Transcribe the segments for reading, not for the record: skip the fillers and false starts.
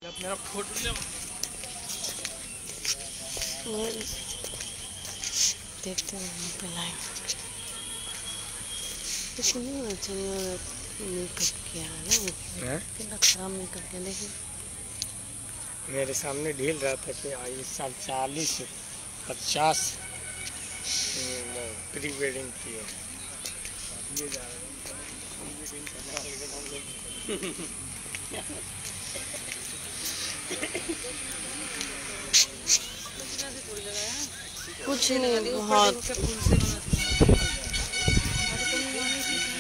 मेरा फोटो ले देखते हैं पे लाइव कितनी अच्छा मेकअप किया है ना, कितना खराब मेकअप किया। देखिए मेरे सामने ढील रहा था कि इस साल 40-50 प्री वेडिंग की है। ये जा कुछ नहीं, बहुत।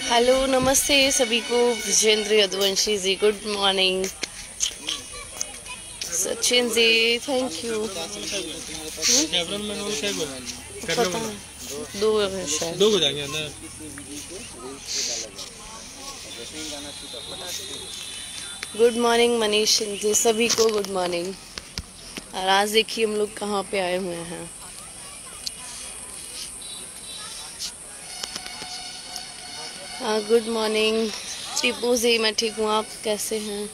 हेलो नमस्ते सभी को, Vijendra Yaduvanshi ji good morning, Sachin ji thank you. पता है दो है शायद, दो हो जाएंगे अंदर। गुड मॉर्निंग मनीष सिंह जी, सभी को गुड मॉर्निंग। और आज देखिए हम लोग कहाँ पे आए हुए हैं। गुड मॉर्निंग टीपू जी, मैं ठीक हूँ, आप कैसे हैं?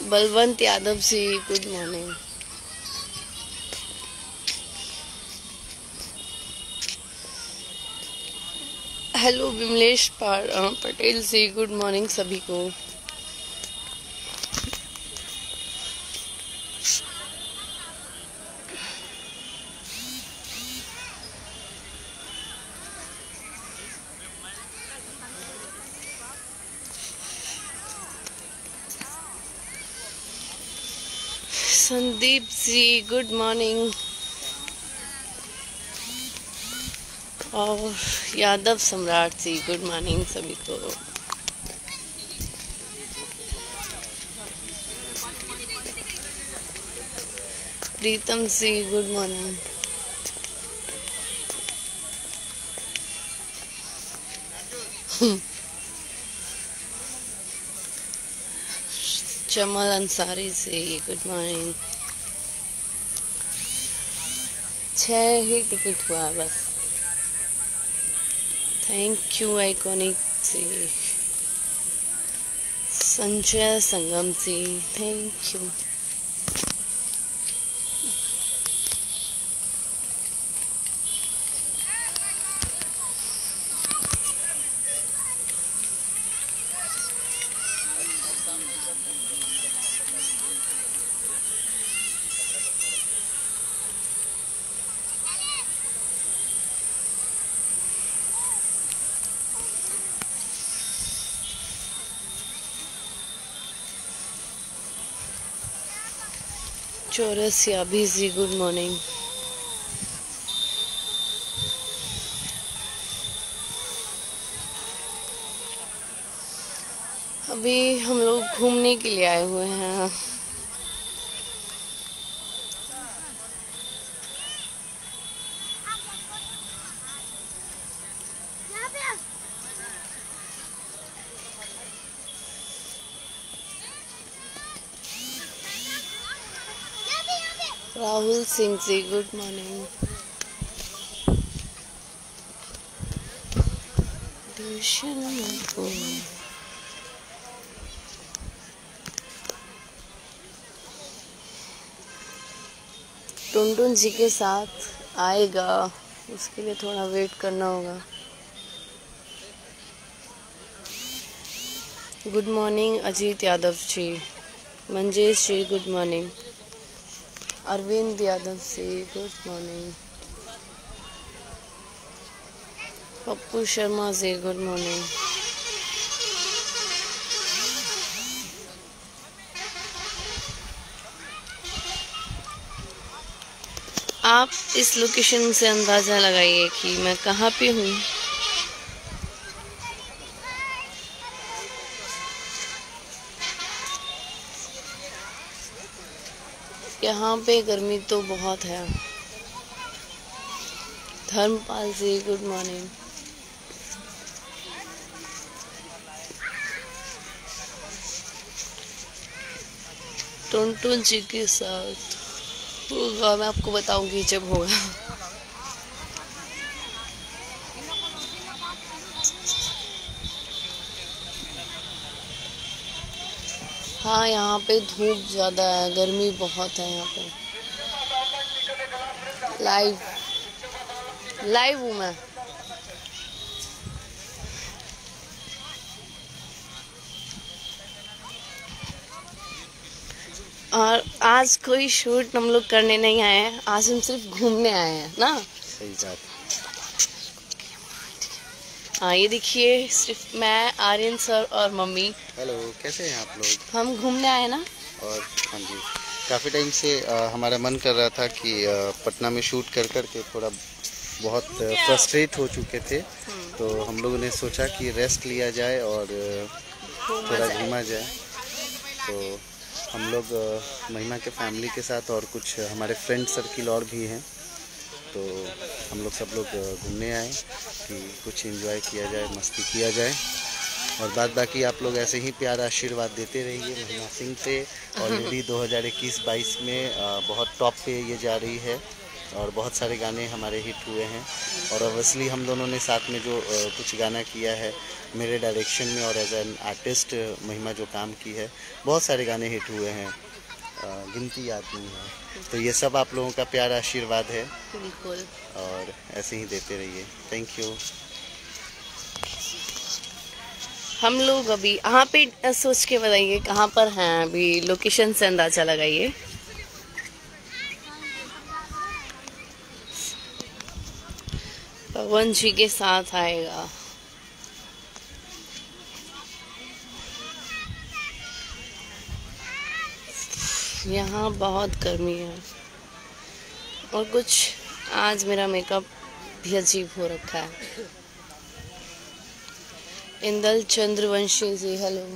Balwant Yadav ji good morning. Hello Vimlesh Patel ji good morning सभी को। संदीप जी गुड मॉर्निंग, और यादव सम्राट जी गुड मॉर्निंग सभी को। Pritam ji good morning. Jamal Ansari ji good morning. 6 ही टिकट हुआ बस। Thank you iconic ji. Sanjay Sangam ji thank you. Chaurasia भी जी गुड मॉर्निंग। अभी हम लोग घूमने के लिए आए हुए हैं। Rahul Singh ji good morning. टुनटुन जी के साथ आएगा, उसके लिए थोड़ा वेट करना होगा। Good morning Ajit Yadav ji. मंजेश जी good morning. Arvind Yadav ji good morning. Pappu Sharma ji good morning. आप इस लोकेशन से अंदाज़ा लगाइए कि मैं कहाँ पे हूँ। यहाँ पे गर्मी तो बहुत है। धर्मपाल जी गुड मॉर्निंग। टुनटुन जी के साथ होगा, मैं आपको बताऊंगी जब होगा। हाँ, यहाँ पे धूप ज़्यादा है, गर्मी बहुत है यहाँ पे। लाइव हूँ मैं। और आज कोई शूट हम लोग करने नहीं आए हैं, आज हम सिर्फ घूमने आए हैं ना। सही बात। हाँ, ये देखिए, सिर्फ मैं, आर्यन सर और मम्मी। हेलो, कैसे हैं आप लोग? हम घूमने आए ना। और हाँ जी, काफ़ी टाइम से हमारा मन कर रहा था कि पटना में शूट कर के थोड़ा बहुत फ्रस्ट्रेट हो चुके थे, तो हम लोगों ने सोचा कि रेस्ट लिया जाए और थोड़ा घूमा जाए। तो हम लोग महिमा के फैमिली के साथ और कुछ हमारे फ्रेंड सर्किल और भी हैं, तो हम लोग सब लोग घूमने आए कि कुछ एंजॉय किया जाए, मस्ती किया जाए। और बाद बाकी आप लोग ऐसे ही प्यार आशीर्वाद देते रहिए। महिमा सिंह पे ऑलरेडी 2021-22 में बहुत टॉप पे ये जा रही है और बहुत सारे गाने हमारे हिट हुए हैं। और ऑब्वियसली हम दोनों ने साथ में जो कुछ गाना किया है मेरे डायरेक्शन में और एज एन आर्टिस्ट महिमा जो काम की है, बहुत सारे गाने हिट हुए हैं, गिनती याद नहीं है। तो ये सब आप लोगों का प्यार आशीर्वाद है, बिल्कुल। और ऐसे ही देते रहिए। Thank you. हम लोग अभी यहाँ पे, सोच के बताइए कहाँ पर हैं अभी, लोकेशन से अंदाजा लगाइए। पवन जी के साथ आएगा। यहाँ बहुत गर्मी है और कुछ आज मेरा मेकअप भी अजीब हो रखा है। इंदल चंद्रवंशी जी, हेलो।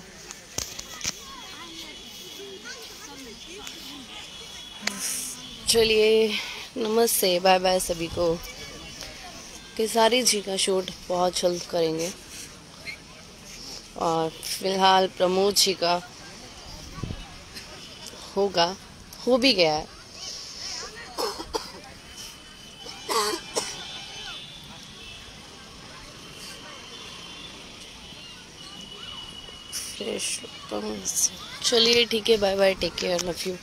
चलिए, नमस्ते, बाय बाय सभी को। केसारी जी का शूट बहुत जल्द करेंगे और फिलहाल प्रमोद जी का होगा, हो भी गया है। फ्रेश। चलिए ठीक है, bye bye, take care, love you.